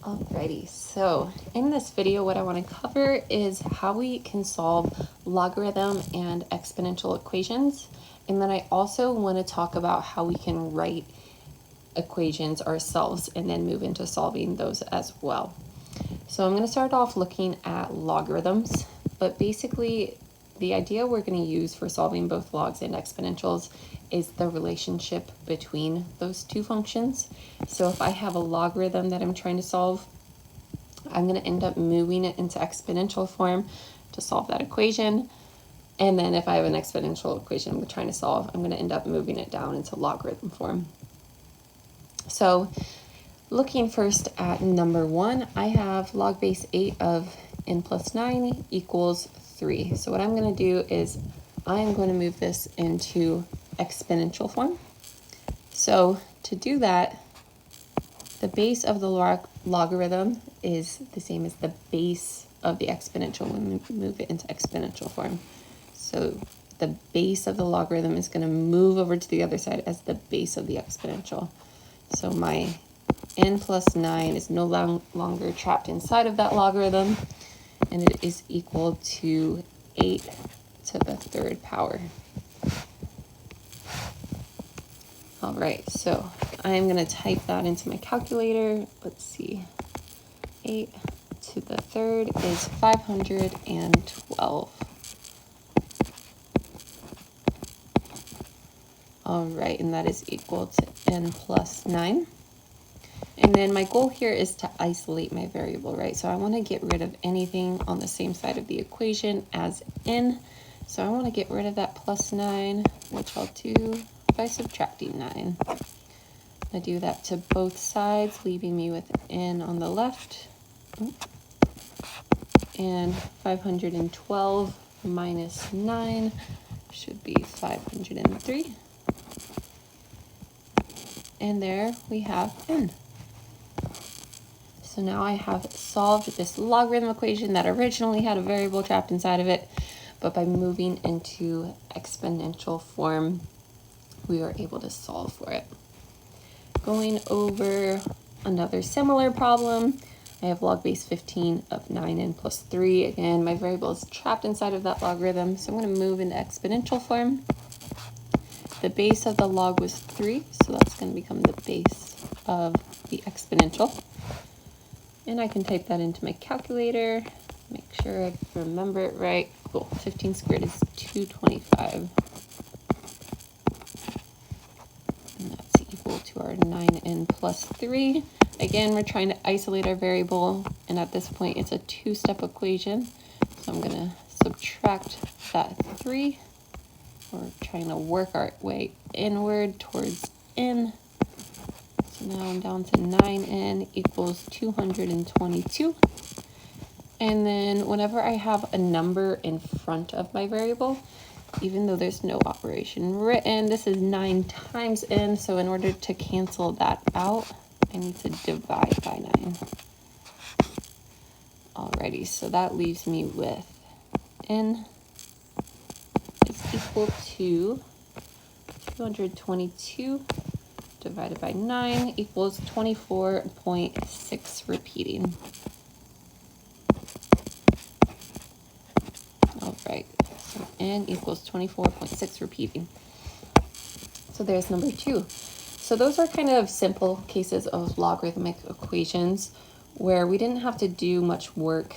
Alrighty, so in this video what I want to cover is how we can solve logarithm and exponential equations, and then I also want to talk about how we can write equations ourselves and then move into solving those as well. So I'm going to start off looking at logarithms, but basically the idea we're going to use for solving both logs and exponentials is the relationship between those two functions. So if I have a logarithm that I'm trying to solve, I'm going to end up moving it into exponential form to solve that equation. And then if I have an exponential equation I'm trying to solve, I'm going to end up moving it down into logarithm form. So looking first at number 1, I have log base 8 of n plus 9 equals 3. So what I'm going to do is I'm going to move this into exponential form. So to do that, the base of the logarithm is the same as the base of the exponential when we move it into exponential form. So the base of the logarithm is going to move over to the other side as the base of the exponential. So my n plus 9 is no longer trapped inside of that logarithm, and it is equal to 8 to the 3rd power. All right, so I'm going to type that into my calculator. Let's see. 8 to the 3rd is 512. All right, and that is equal to n plus 9. And then my goal here is to isolate my variable, right? So I want to get rid of anything on the same side of the equation as n. So I want to get rid of that plus 9, which I'll do by subtracting 9. I do that to both sides, leaving me with n on the left. And 512 minus 9 should be 503. And there we have n. So now I have solved this logarithm equation that originally had a variable trapped inside of it, but by moving into exponential form, we are able to solve for it. Going over another similar problem, I have log base 15 of 9n plus 3. Again, my variable is trapped inside of that logarithm, so I'm going to move into exponential form. The base of the log was 3, so that's going to become the base of the exponential. And I can type that into my calculator, make sure I remember it right. Cool, 15 squared is 225. And that's equal to our 9n plus 3. Again, we're trying to isolate our variable, and at this point it's a two-step equation. So I'm going to subtract that 3. We're trying to work our way inward towards n. So now I'm down to 9n equals 222. And then whenever I have a number in front of my variable, even though there's no operation written, this is 9 times n. So in order to cancel that out, I need to divide by 9. Alrighty, so that leaves me with n is equal to 222 divided by 9 equals 24.6 repeating. All right, so n equals 24.6 repeating. So there's number 2. So those are kind of simple cases of logarithmic equations where we didn't have to do much work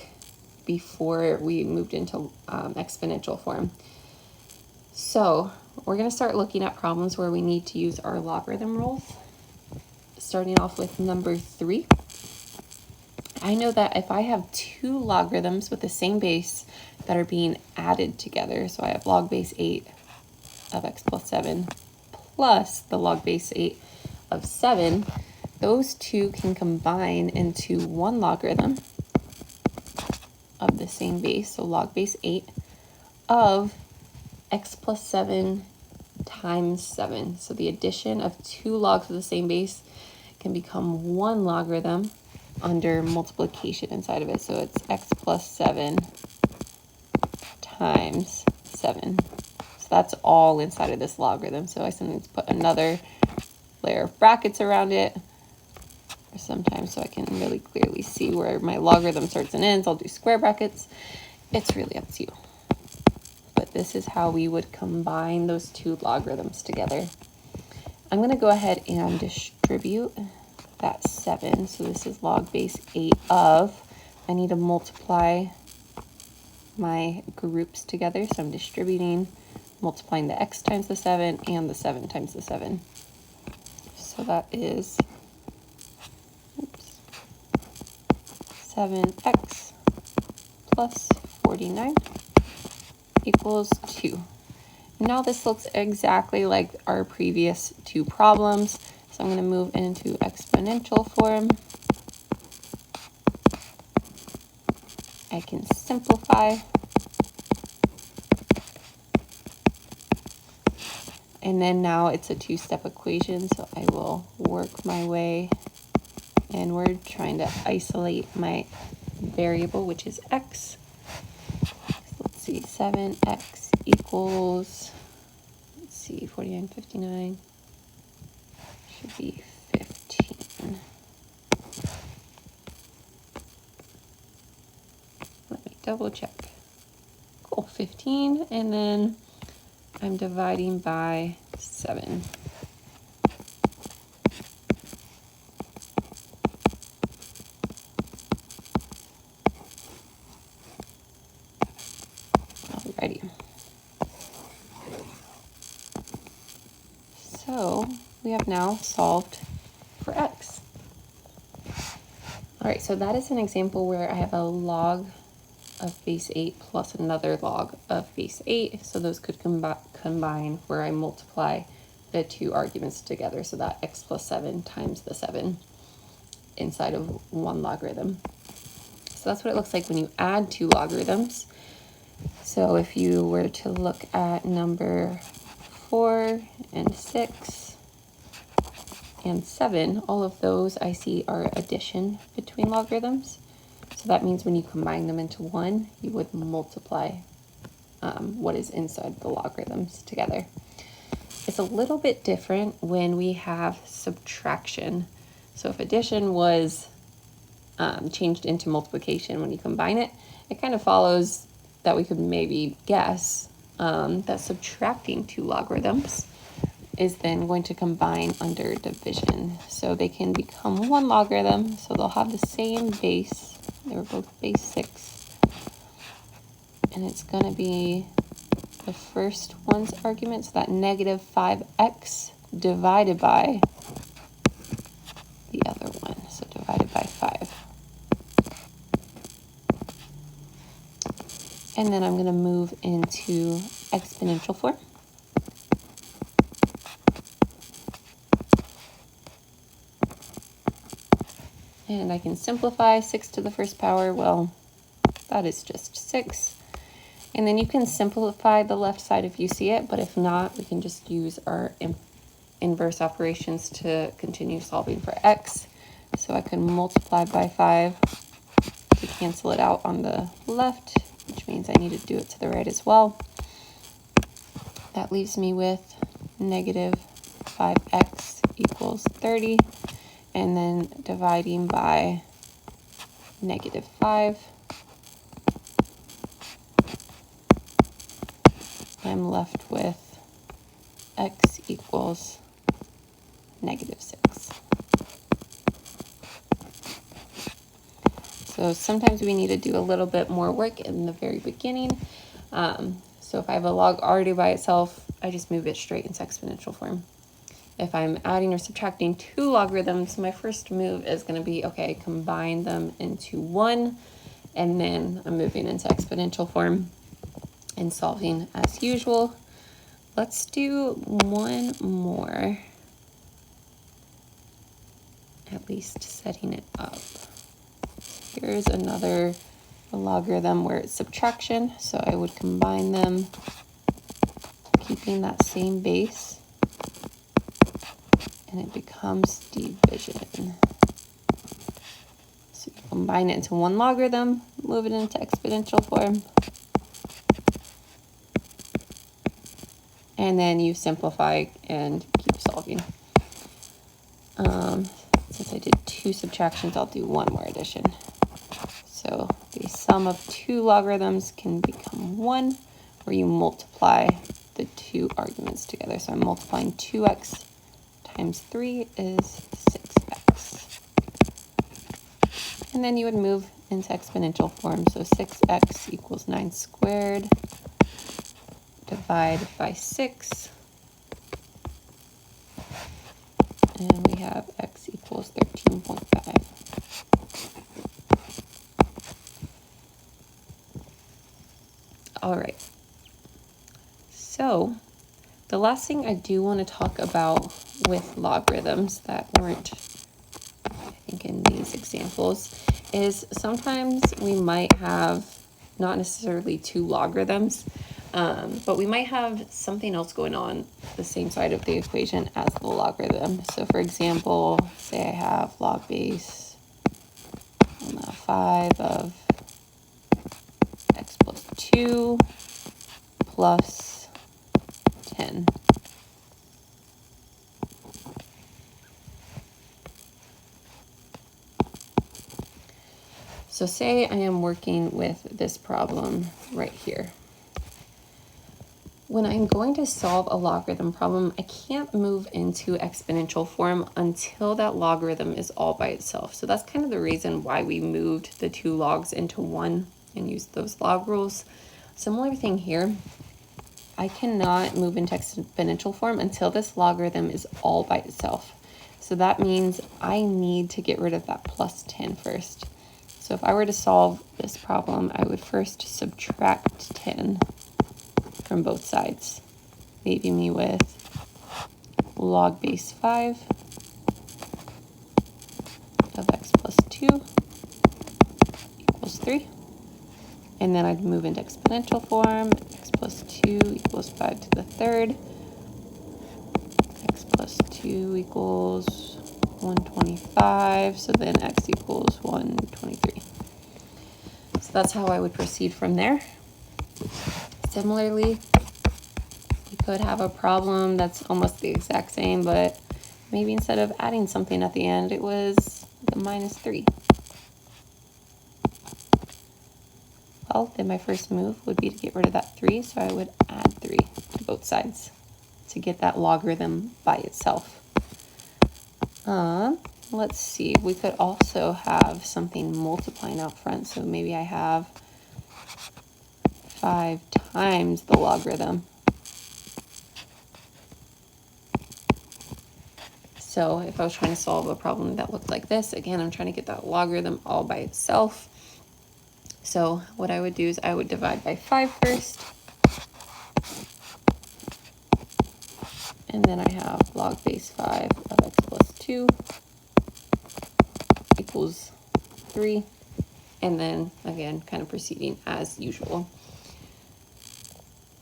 before we moved into exponential form. So we're going to start looking at problems where we need to use our logarithm rules. Starting off with number 3. I know that if I have two logarithms with the same base that are being added together, so I have log base 8 of x plus 7 plus the log base 8 of 7, those two can combine into one logarithm of the same base, so log base 8 of x plus 7 times 7. So the addition of two logs of the same base can become one logarithm under multiplication inside of it. So it's x plus 7 times 7. So that's all inside of this logarithm. So I sometimes put another layer of brackets around it. sometimes so I can really clearly see where my logarithm starts and ends. I'll do square brackets. It's really up to you. But this is how we would combine those two logarithms together. I'm going to go ahead and distribute that 7. So this is log base 8 of, I need to multiply my groups together. So I'm distributing, multiplying the x times the 7 and the 7 times the 7. So that is 7x plus 49 equals 2. Now this looks exactly like our previous two problems. So I'm going to move into exponential form. I can simplify. And then now it's a two-step equation, so I will work my way inward, trying to isolate my variable, which is x. So let's see, 7x equals, let's see, 49, 59, should be 15. Let me double check. Cool, 15, and then I'm dividing by 7. Alrighty. So we have now solved for x. All right, so that is an example where I have a log of base 8 plus another log of base 8. So those could combine where I multiply the two arguments together. So that x plus 7 times the 7 inside of one logarithm. So that's what it looks like when you add two logarithms. So if you were to look at number 4 and 6 and 7, all of those I see are addition between logarithms. So that means when you combine them into one, you would multiply what is inside the logarithms together. It's a little bit different when we have subtraction. So if addition was changed into multiplication when you combine it, it kind of follows that we could maybe guess that subtracting two logarithms is then going to combine under division. So they can become one logarithm, so they'll have the same base. They were both base 6. And it's going to be the first one's argument, so that negative 5x divided by the other one, so divided by 5. And then I'm going to move into exponential form. And I can simplify 6 to the first power. Well, that is just 6. And then you can simplify the left side if you see it, but if not, we can just use our inverse operations to continue solving for x. So I can multiply by 5 to cancel it out on the left, which means I need to do it to the right as well. That leaves me with negative 5x equals 30, and then dividing by negative 5. I'm left with x equals negative 6. So sometimes we need to do a little bit more work in the very beginning. So if I have a log already by itself, I just move it straight into exponential form. If I'm adding or subtracting two logarithms, my first move is going to be, okay, combine them into one, and then I'm moving into exponential form and solving as usual. Let's do one more, at least setting it up. Here's another logarithm where it's subtraction, so I would combine them, keeping that same base, and it becomes division. So you combine it into one logarithm, move it into exponential form, and then you simplify and keep solving. Since I did 2 subtractions, I'll do 1 more addition. So the sum of 2 logarithms can become 1, where you multiply the 2 arguments together. So I'm multiplying 2x times 3 is 6x. And then you would move into exponential form. So 6x equals 9 squared, divide by 6. And we have x equals 13.5. All right. So the last thing I do want to talk about with logarithms that weren't, I think, in these examples is sometimes we might have not necessarily 2 logarithms, but we might have something else going on the same side of the equation as the logarithm. So for example, say I have log base 5 of x plus 2 plus 10. So say I am working with this problem right here. When I'm going to solve a logarithm problem, I can't move into exponential form until that logarithm is all by itself. So that's kind of the reason why we moved the 2 logs into 1 and used those log rules. Similar thing here. I cannot move into exponential form until this logarithm is all by itself. So that means I need to get rid of that plus 10 first. So if I were to solve this problem, I would first subtract 10 from both sides, leaving me with log base 5 of x plus 2 equals 3. And then I'd move into exponential form. X plus 2 equals 5 to the third. X plus 2 equals 125. So then x equals 123. So that's how I would proceed from there. Similarly, you could have a problem that's almost the exact same, but maybe instead of adding something at the end, it was the minus 3. Well, then my first move would be to get rid of that 3, so I would add 3 to both sides to get that logarithm by itself. Let's see, we could also have something multiplying out front, so maybe I have 5 times the logarithm. So if I was trying to solve a problem that looked like this, again, I'm trying to get that logarithm all by itself. So what I would do is I would divide by 5 first. And then I have log base 5 of x plus 2 equals 3. And then again, kind of proceeding as usual.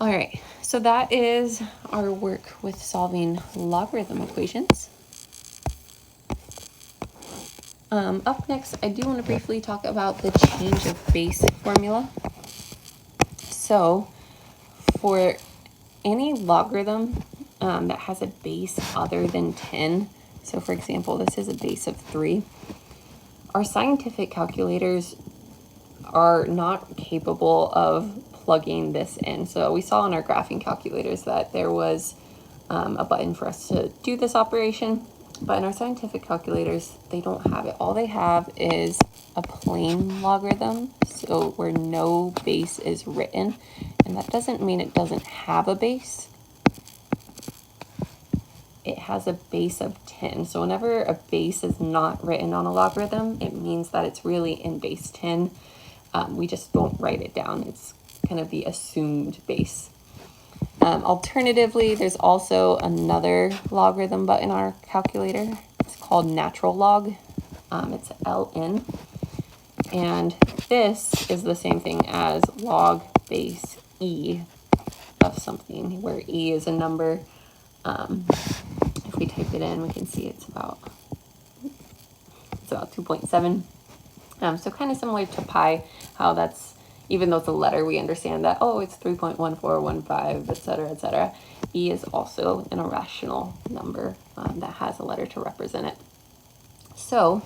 All right, so that is our work with solving logarithm equations. Up next, I do want to briefly talk about the change of base formula. So for any logarithm that has a base other than 10, so for example, this is a base of 3, our scientific calculators are not capable of plugging this in. So we saw in our graphing calculators that there was a button for us to do this operation, but in our scientific calculators, they don't have it. All they have is a plain logarithm, so where no base is written, and that doesn't mean it doesn't have a base. It has a base of 10. So whenever a base is not written on a logarithm, it means that it's really in base 10. We just don't write it down. It's kind of the assumed base. Alternatively, there's also another logarithm button in our calculator. It's called natural log. It's ln. And this is the same thing as log base e of something, where e is a number. If we type it in, we can see it's about 2.7. So kind of similar to pi, how that's, even though it's a letter, we understand that, oh, it's 3.1415, etc., etc. E is also an irrational number that has a letter to represent it. So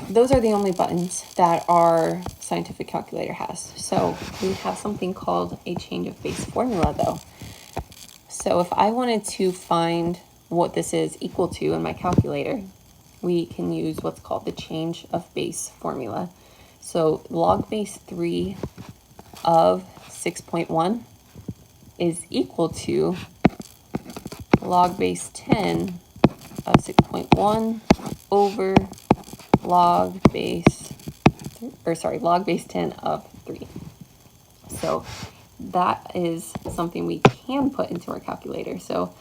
those are the only buttons that our scientific calculator has. So we have something called a change of base formula though. So if I wanted to find what this is equal to in my calculator, we can use what's called the change of base formula. So log base 3 of 6.1 is equal to log base 10 of 6.1 over log base 10 of 3. So that is something we can put into our calculator. So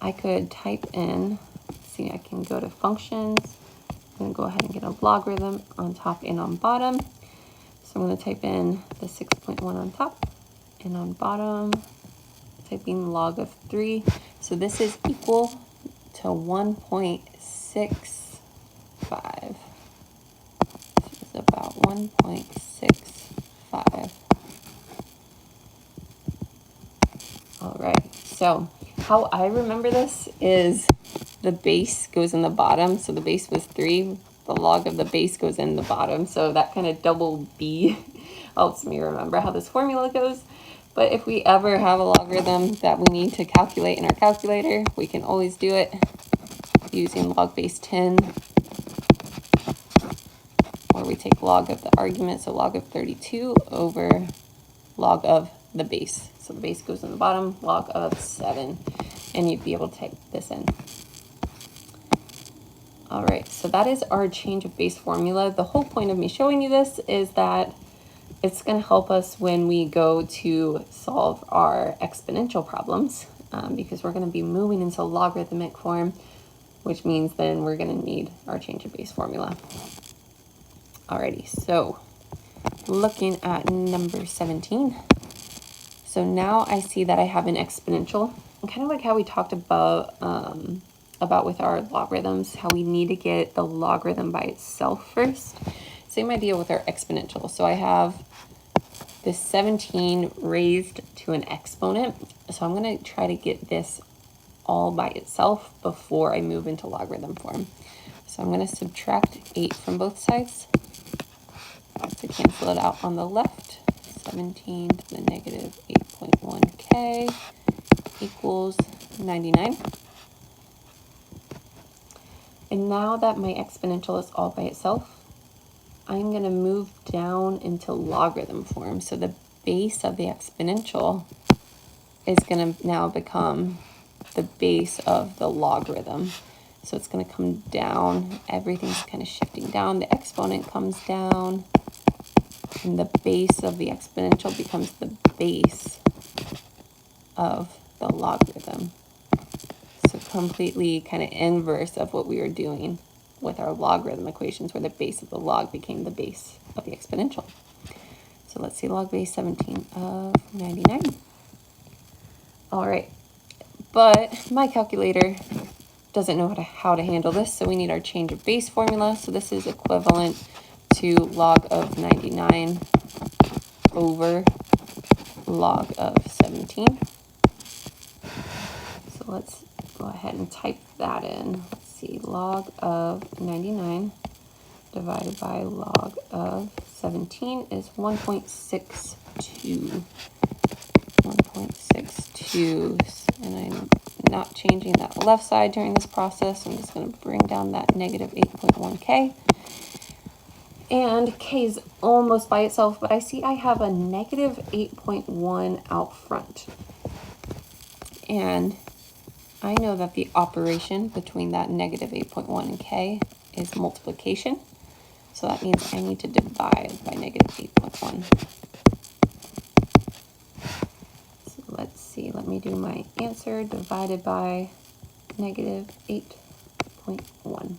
I could type in, see, I can go to functions. I'm going to go ahead and get a logarithm on top and on bottom. So I'm going to type in the 6.1 on top and on bottom, typing log of 3. So this is equal to 1.65. This is about 1.65. All right, so how I remember this is the base goes in the bottom. So the base was 3, the log of the base goes in the bottom. So that kind of double B helps me remember how this formula goes. But if we ever have a logarithm that we need to calculate in our calculator, we can always do it using log base 10, or we take log of the argument, so log of 32 over log of the base. So the base goes in the bottom, log of 7, and you'd be able to type this in. All right, so that is our change of base formula. The whole point of me showing you this is that it's going to help us when we go to solve our exponential problems, because we're going to be moving into logarithmic form, which means then we're going to need our change of base formula. Alrighty, so looking at number 17. So now I see that I have an exponential, and kind of like how we talked about with our logarithms, how we need to get the logarithm by itself first. Same idea with our exponential. So I have this 17 raised to an exponent. So I'm going to try to get this all by itself before I move into logarithm form. So I'm going to subtract 8 from both sides to cancel it out on the left. 17 to the negative 8.1k equals 99. And now that my exponential is all by itself, I'm going to move down into logarithm form. So the base of the exponential is going to now become the base of the logarithm. So it's going to come down. Everything's kind of shifting down. The exponent comes down, and the base of the exponential becomes the base of the logarithm. So completely kind of inverse of what we were doing with our logarithm equations, where the base of the log became the base of the exponential. So let's see, log base 17 of 99. All right, but my calculator doesn't know how to handle this, so we need our change of base formula. So this is equivalent to log of 99 over log of 17. So let's go ahead and type that in. Let's see, log of 99 divided by log of 17 is 1.62. 1.62, and I'm not changing that left side during this process. I'm just going to bring down that negative 8.1k. And k is almost by itself, but I see I have a negative 8.1 out front. And I know that the operation between that negative 8.1 and k is multiplication. So that means I need to divide by negative 8.1. So let's see, let me do my answer divided by negative 8.1.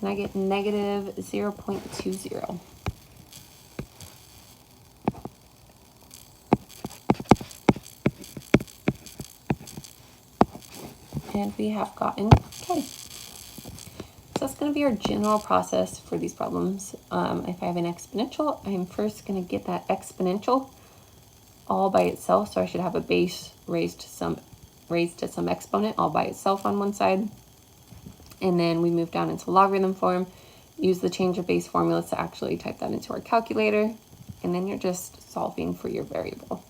And I get negative 0.20. And we have gotten k. So that's going to be our general process for these problems. If I have an exponential, I'm first going to get that exponential all by itself. So I should have a base raised to some exponent all by itself on one side. And then we move down into logarithm form, use the change of base formulas to actually type that into our calculator, and then you're just solving for your variable.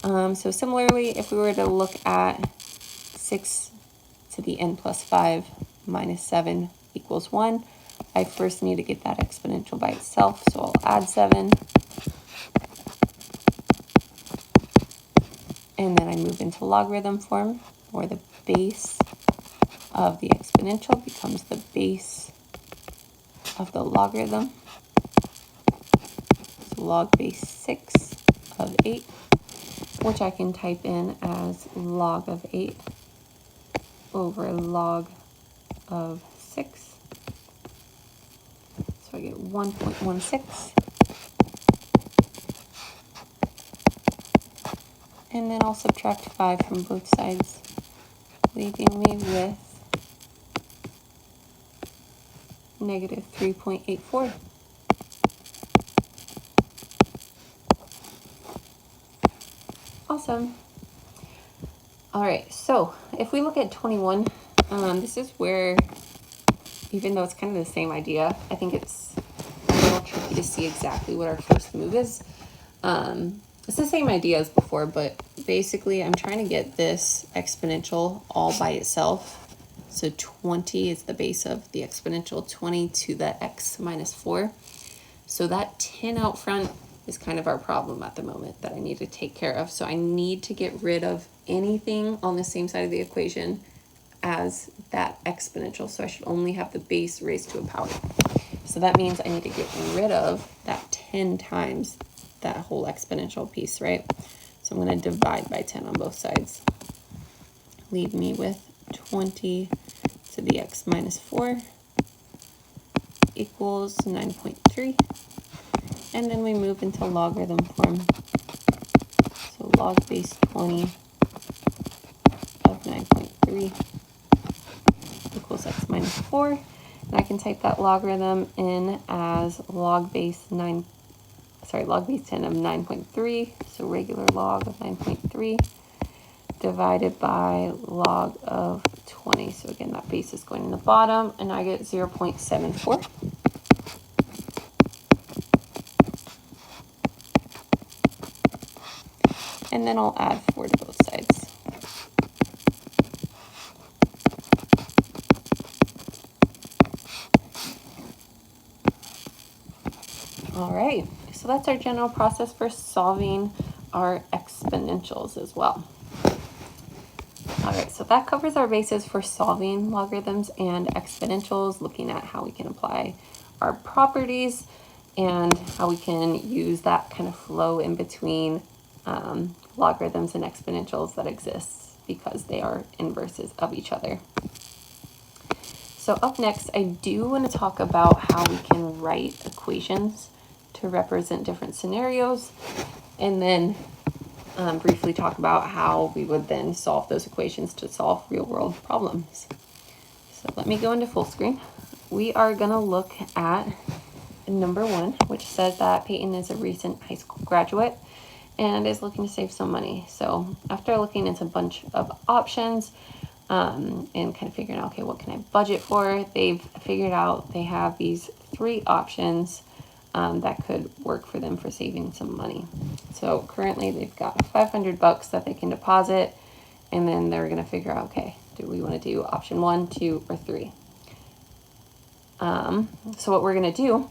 So similarly, if we were to look at 6 to the n plus 5 minus 7 equals 1, I first need to get that exponential by itself, so I'll add 7. And then I move into logarithm form, where the base of the exponential becomes the base of the logarithm. So log base 6 of 8, which I can type in as log of 8 over log of 6. So I get 1.16. And then I'll subtract 5 from both sides, leaving me with negative 3.84. Awesome. All right, so if we look at 21, this is where, even though it's kind of the same idea, I think it's a little tricky to see exactly what our first move is. It's the same idea as before, but basically I'm trying to get this exponential all by itself. So 20 is the base of the exponential, 20 to the x minus 4. So that 10 out front is kind of our problem at the moment that I need to take care of. So I need to get rid of anything on the same side of the equation as that exponential. So I should only have the base raised to a power. So that means I need to get rid of that 10 times that whole exponential piece, right? So I'm going to divide by 10 on both sides. Leave me with 20 to the x minus 4 equals 9.3. And then we move into logarithm form. So log base 20 of 9.3 equals x minus 4. And I can type that logarithm in as log base 10 of 9.3, so regular log of 9.3, divided by log of 20. So again, that base is going in the bottom, and I get 0.74. And then I'll add 4 to both sides. All right, so that's our general process for solving our exponentials as well. All right, so that covers our basis for solving logarithms and exponentials, looking at how we can apply our properties and how we can use that kind of flow in between logarithms and exponentials that exists because they are inverses of each other. So up next, I do want to talk about how we can write equations to represent different scenarios, and then briefly talk about how we would then solve those equations to solve real-world problems. So let me go into full screen. We are going to look at number 1, which says that Peyton is a recent high school graduate and is looking to save some money. So after looking into a bunch of options and kind of figuring out, okay, what can I budget for? They've figured out they have these 3 options that could work for them for saving some money. So currently they've got $500 that they can deposit, and then they're going to figure out, okay, do we want to do option 1, 2, or 3? So what we're going to do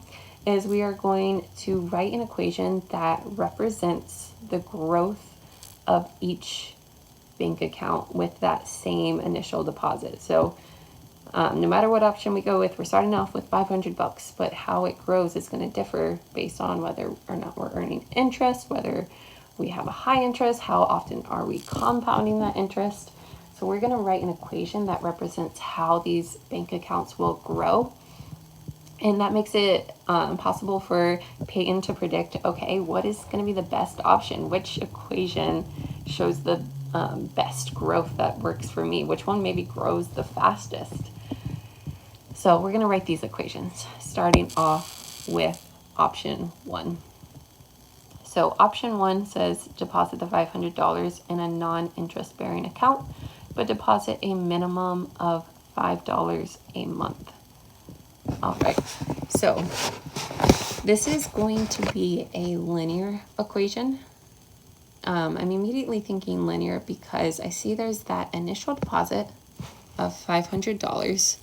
is we are going to write an equation that represents the growth of each bank account with that same initial deposit. So no matter what option we go with, we're starting off with $500, but how it grows is going to differ based on whether or not we're earning interest, whether we have a high interest, how often are we compounding that interest. So we're going to write an equation that represents how these bank accounts will grow. And that makes it possible for Peyton to predict, okay, what is going to be the best option? Which equation shows the best growth that works for me? Which one maybe grows the fastest? So we're going to write these equations, starting off with option 1. So option 1 says deposit the $500 in a non-interest bearing account, but deposit a minimum of $5 a month. All right, so this is going to be a linear equation. I'm immediately thinking linear because I see there's that initial deposit of $500.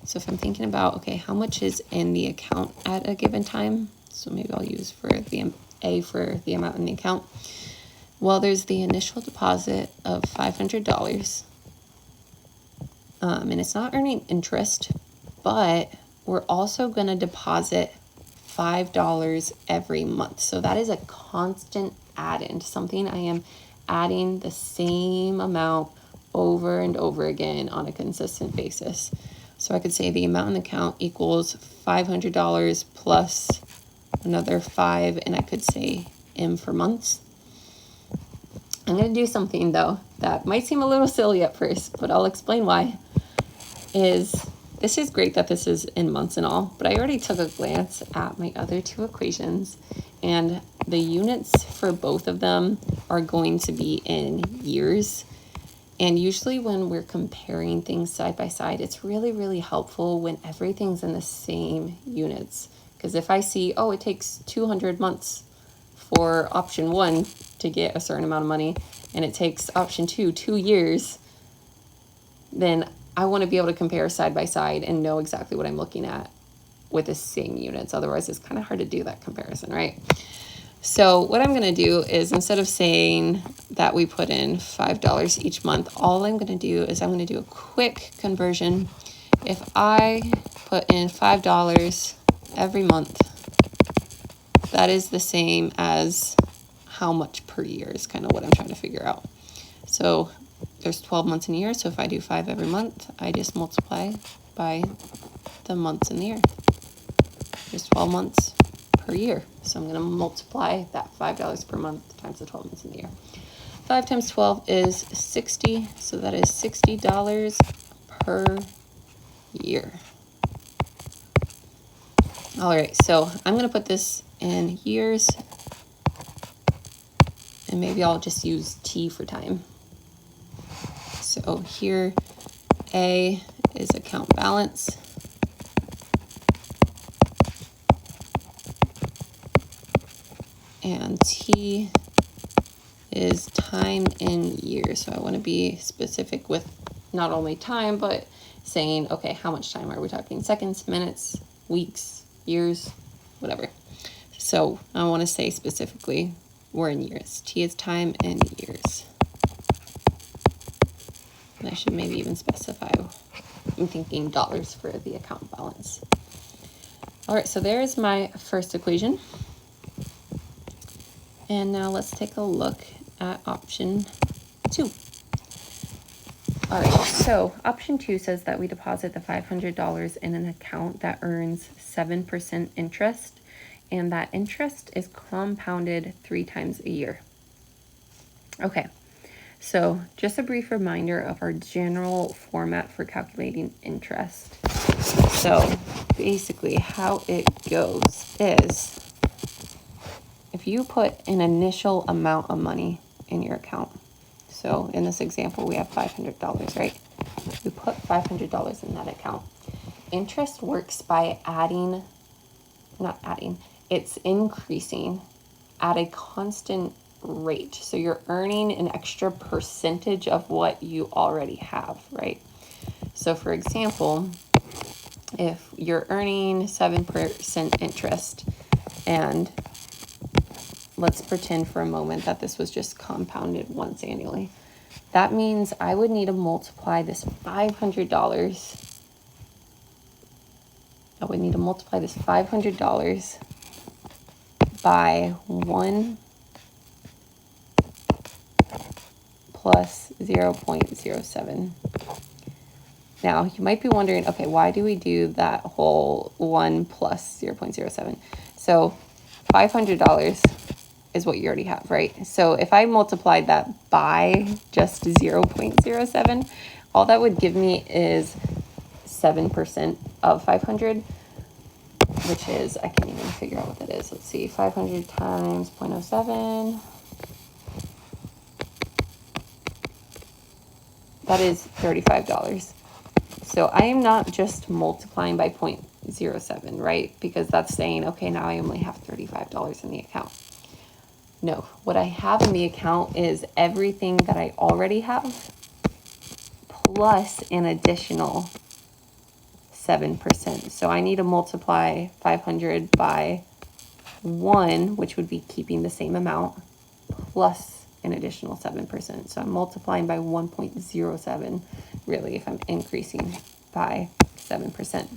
So if I'm thinking about, okay, how much is in the account at a given time? So maybe I'll use for the A for the amount in the account. Well, there's the initial deposit of $500. And it's not earning interest, but we're also going to deposit $5 every month. So that is a constant add-in, something I am adding the same amount over and over again on a consistent basis. So I could say the amount in the account equals $500 plus another 5, and I could say M for months. I'm going to do something though that might seem a little silly at first, but I'll explain why. This is great that this is in months and all, but I already took a glance at my other two equations, and the units for both of them are going to be in years. And usually when we're comparing things side by side, it's really, really helpful when everything's in the same units. Because if I see, oh, it takes 200 months for option 1 to get a certain amount of money, and it takes option 2 2 years, then I want to be able to compare side by side and know exactly what I'm looking at with the same units. Otherwise, it's kind of hard to do that comparison, right? So what I'm going to do is, instead of saying that we put in $5 each month, all I'm going to do is I'm going to do a quick conversion. If I put in $5 every month, that is the same as how much per year is kind of what I'm trying to figure out. So there's 12 months in a year, so if I do 5 every month, I just multiply by the months in the year. There's 12 months per year, so I'm going to multiply that $5 per month times the 12 months in the year. 5 times 12 is 60, so that is $60 per year. All right, so I'm going to put this in years, and maybe I'll just use T for time. So here, A is account balance. And T is time in years. So I want to be specific with not only time, but saying, okay, how much time are we talking? Seconds, minutes, weeks, years, whatever. So I want to say specifically we're in years. T is time in years. And I should maybe even specify, I'm thinking dollars for the account balance. All right, so there's my first equation. And now let's take a look at option 2. All right, so option 2 says that we deposit the $500 in an account that earns 7% interest, and that interest is compounded 3 times a year. Okay, so just a brief reminder of our general format for calculating interest. So basically how it goes is, if you put an initial amount of money in your account, so in this example, we have $500, right? We put $500 in that account. Interest works by it's increasing at a constant rate. So you're earning an extra percentage of what you already have, right? So for example, if you're earning 7% interest, and let's pretend for a moment that this was just compounded once annually. That means I would need to multiply this $500. I would need to multiply this $500 by 1 plus 0.07. Now, you might be wondering, okay, why do we do that whole 1 plus 0.07? So $500 is what you already have, right? So if I multiplied that by just 0.07, all that would give me is 7% of 500, which is, I can't even figure out what that is. Let's see, 500 times 0.07. That is $35. So I am not just multiplying by 0.07, right? Because that's saying, okay, now I only have $35 in the account. No, what I have in the account is everything that I already have plus an additional 7%. So I need to multiply 500 by 1, which would be keeping the same amount, plus an additional 7%. So I'm multiplying by 1.07, really, if I'm increasing by 7%.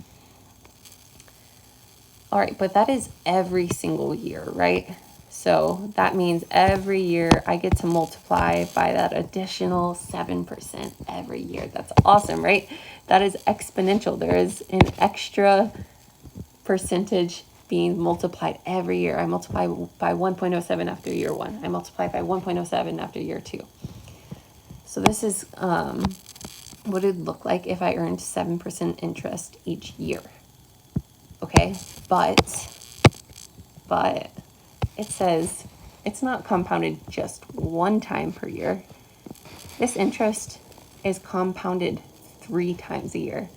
All right, but that is every single year, right? So that means every year I get to multiply by that additional 7% every year. That's awesome, right? That is exponential. There is an extra percentage being multiplied every year. I multiply by 1.07 after year 1. I multiply by 1.07 after year 2. So this is what it would look like if I earned 7% interest each year. Okay, but it says it's not compounded just one time per year. This interest is compounded 3 times a year.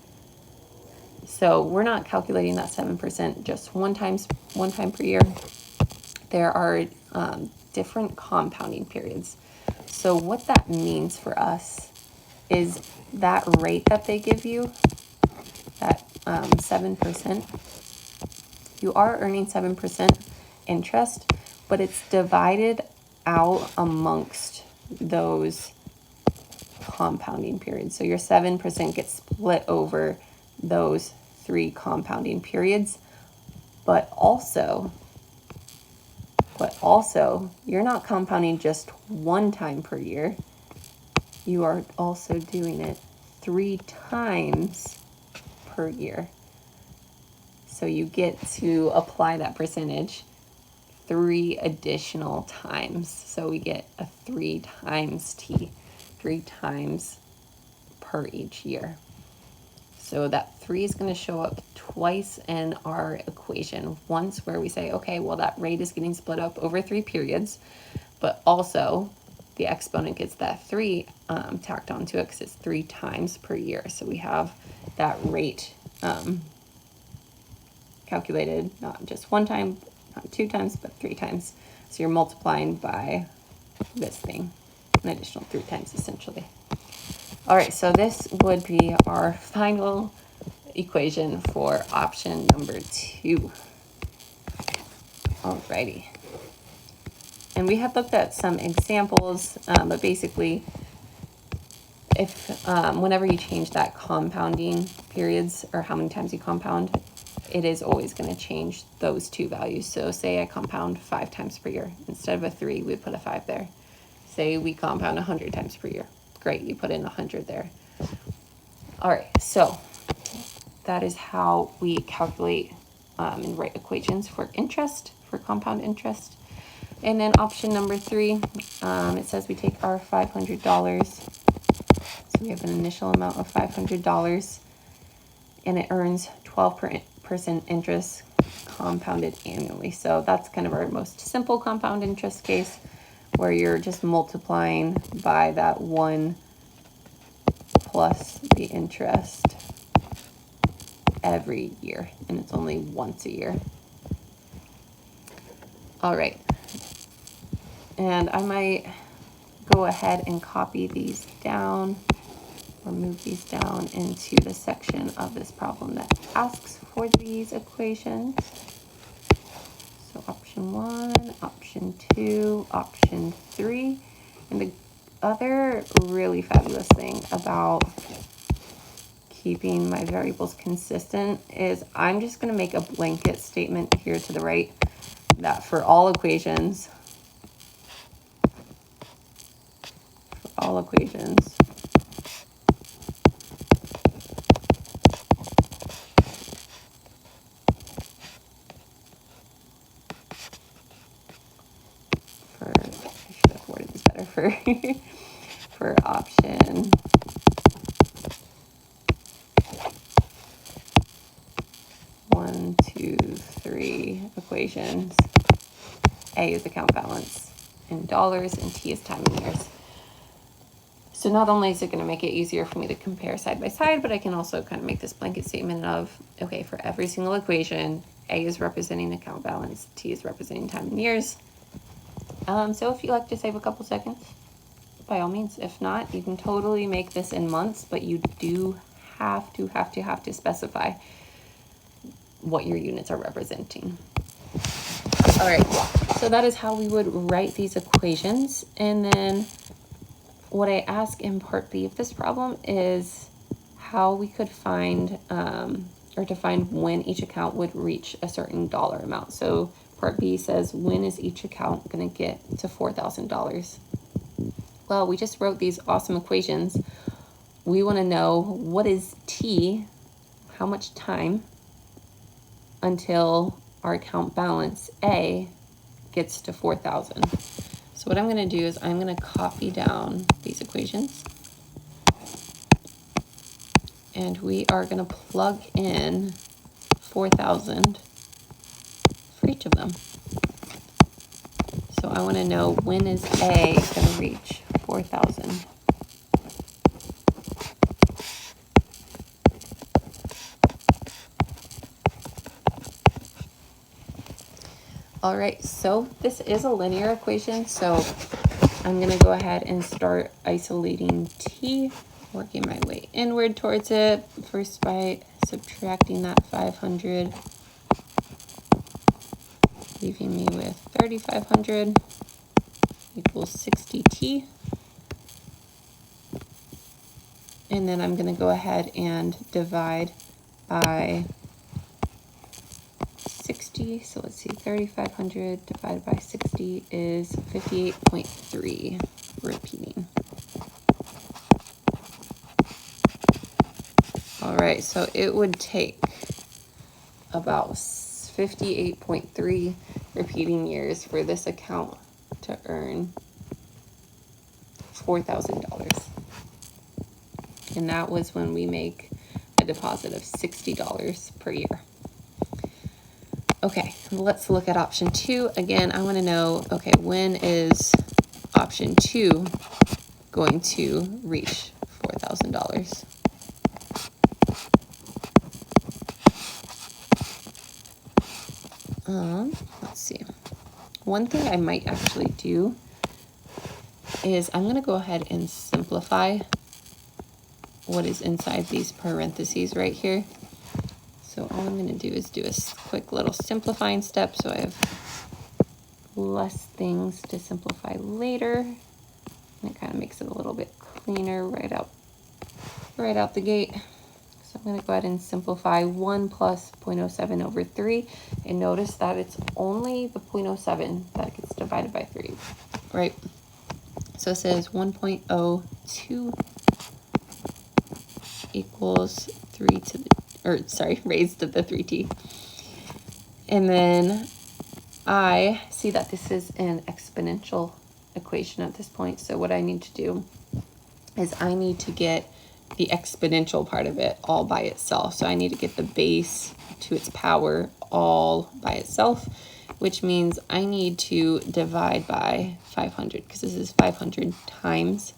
So we're not calculating that 7% just one time per year. There are different compounding periods. So what that means for us is that rate that they give you, that 7%, you are earning 7% interest, but it's divided out amongst those compounding periods. So your 7% gets split over those 3 compounding periods, but also you're not compounding just one time per year. You are also doing it 3 times per year. So you get to apply that percentage 3 additional times. So we get a 3 times T, 3 times per each year. So that 3 is going to show up twice in our equation. Once where we say, okay, well, that rate is getting split up over 3 periods, but also the exponent gets that 3 tacked onto it because it's 3 times per year. So we have that rate calculated not just one time, not 2 times, but 3 times. So you're multiplying by this thing, an additional 3 times essentially. All right, so this would be our final equation for option number 2. Alrighty. And we have looked at some examples, but basically, if whenever you change that compounding periods or how many times you compound, it is always going to change those 2 values. So say I compound 5 times per year. Instead of a 3, we put a 5 there. Say we compound 100 times per year. Great, you put in 100 there. All right, so that is how we calculate and write equations for interest, for compound interest. And then option number 3, it says we take our $500. So we have an initial amount of $500, and it earns 12% interest compounded annually. So that's kind of our most simple compound interest case, where you're just multiplying by that 1 plus the interest every year, and it's only once a year. All right, and I might go ahead and copy these down or move these down into the section of this problem that asks for these equations. So option 1, option 2, option 3. And the other really fabulous thing about keeping my variables consistent is I'm just going to make a blanket statement here to the right that for all equations, I should have worded this better for option 1, 2, 3 equations. A is account balance in dollars and T is time in years. So not only is it going to make it easier for me to compare side by side, but I can also kind of make this blanket statement of, okay, for every single equation, A is representing account balance, T is representing time in years. So if you like to save a couple seconds, by all means. If not, you can totally make this in months, but you do have to specify what your units are representing. All right, so that is how we would write these equations. And then what I ask in part B of this problem is how we could find or define when each account would reach a certain dollar amount. So part B says, when is each account going to get to $4,000? Well, we just wrote these awesome equations. We want to know what is T, how much time until our account balance A gets to 4,000. So what I'm going to do is I'm going to copy down these equations. And we are going to plug in 4,000 for each of them. So I want to know, when is A going to reach 4,000? All right, so this is a linear equation, so I'm going to go ahead and start isolating T, working my way inward towards it, first by subtracting that 500, leaving me with 3,500 equals 60T. And then I'm going to go ahead and divide by 60. So let's see, 3,500 divided by 60 is 58.3 repeating. All right, so it would take about 58.3 repeating years for this account to earn $4,000. And that was when we make a deposit of $60 per year. Okay, let's look at option 2. Again, I want to know, okay, when is option 2 going to reach $4,000? Let's see. One thing I might actually do is I'm going to go ahead and simplify what is inside these parentheses right here. So all I'm going to do is do a quick little simplifying step so I have less things to simplify later. And it kind of makes it a little bit cleaner right out the gate. So I'm going to go ahead and simplify 1 plus 0.07 over 3. And notice that it's only the 0.07 that gets divided by 3, right? So it says 1.02 equals 3 to the, raised to the 3t. And then I see that this is an exponential equation at this point. So what I need to do is I need to get the exponential part of it all by itself. So I need to get the base to its power all by itself, which means I need to divide by 500 because this is 500 times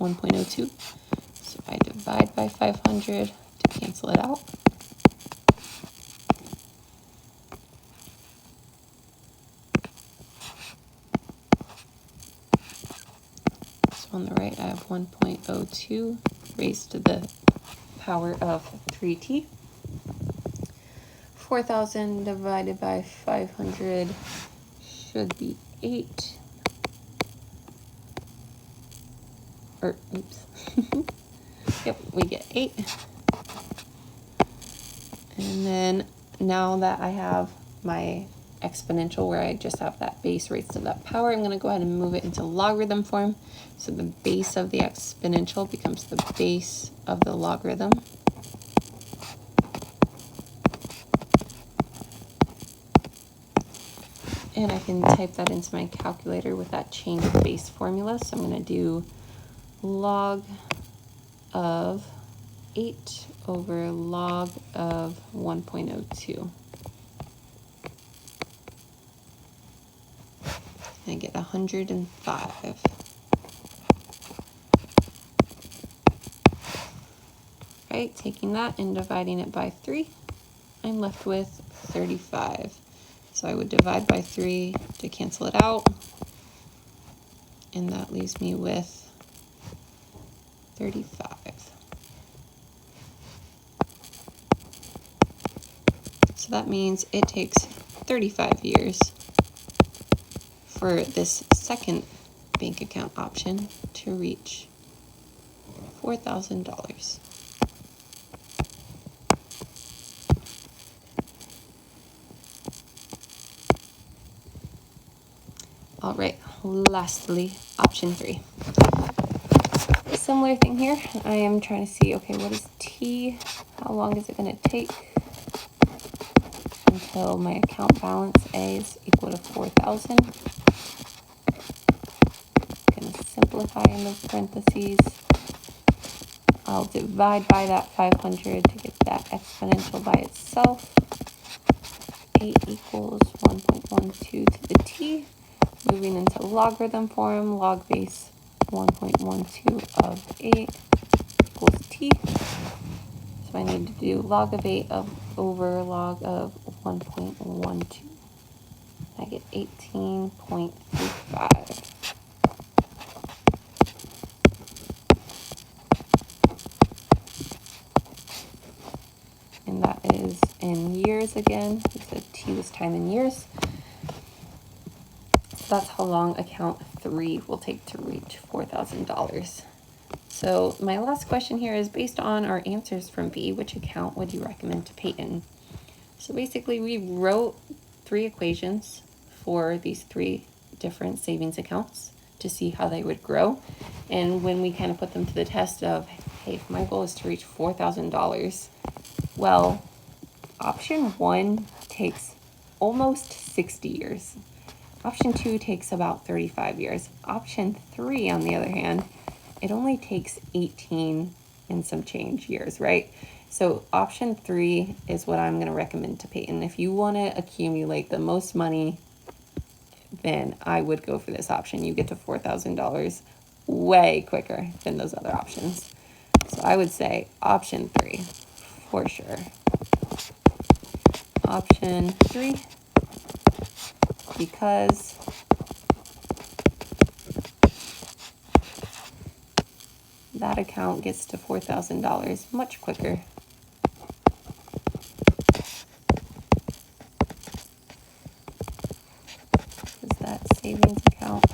1.02. So I divide by 500 to cancel it out. So on the right, I have 1.02 raised to the power of 3t. 4,000 divided by 500 should be 8. Or, oops. Yep, we get 8. And then now that I have my exponential where I just have that base raised to that power, I'm going to go ahead and move it into logarithm form. So the base of the exponential becomes the base of the logarithm. And I can type that into my calculator with that change of base formula. So I'm going to do log of 8 over log of 1.02. And I get 105. Okay, taking that and dividing it by 3, I'm left with 35. So I would divide by 3 to cancel it out, and that leaves me with 35. So that means it takes 35 years for this second bank account option to reach $4,000. All right, lastly, option 3. Similar thing here. I am trying to see, okay, what is T? How long is it going to take until my account balance A is equal to 4,000? Going to simplify in the parentheses. I'll divide by that 500 to get that exponential by itself. 8 equals 1.12 to the T. Moving into logarithm form, log base 1.12 of 8 equals T. So I need to do log of 8 over log of 1.12. I get 18.35. And that is in years again. We said T was time in years. So that's how long account 3 will take to reach $4,000. So my last question here is, based on our answers from B, which account would you recommend to pay in? So basically we wrote 3 equations for these 3 different savings accounts to see how they would grow. And when we kind of put them to the test of, hey, if my goal is to reach $4,000, well, option 1 takes almost 60 years. Option 2 takes about 35 years. Option 3, on the other hand, it only takes 18 and some change years, right? So option 3 is what I'm going to recommend to Peyton. If you want to accumulate the most money, then I would go for this option. You get to $4,000 way quicker than those other options. So I would say option 3 for sure. Option 3, because that account gets to $4,000 much quicker. Because that savings account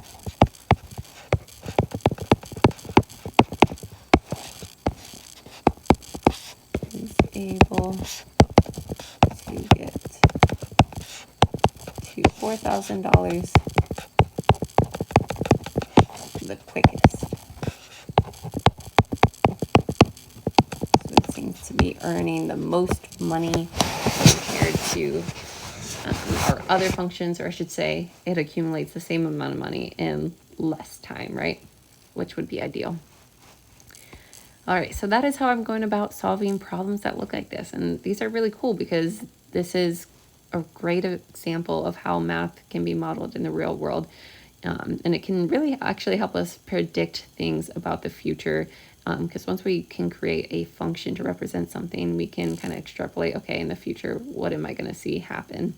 is able to get to $4,000 the quickest. So it seems to be earning the most money compared to our other functions, or I should say it accumulates the same amount of money in less time, right? Which would be ideal. All right, so that is how I'm going about solving problems that look like this. And these are really cool because this is a great example of how math can be modeled in the real world. And it can really actually help us predict things about the future, because once we can create a function to represent something, we can kind of extrapolate, okay, in the future, what am I going to see happen?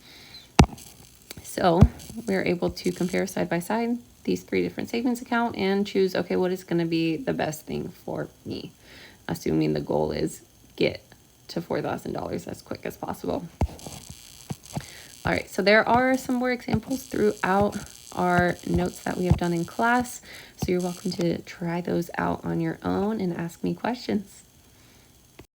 So we're able to compare side by side these 3 different savings accounts and choose, okay, what is going to be the best thing for me, assuming the goal is get to $4,000 as quick as possible. All right, so there are some more examples throughout our notes that we have done in class, so you're welcome to try those out on your own and ask me questions.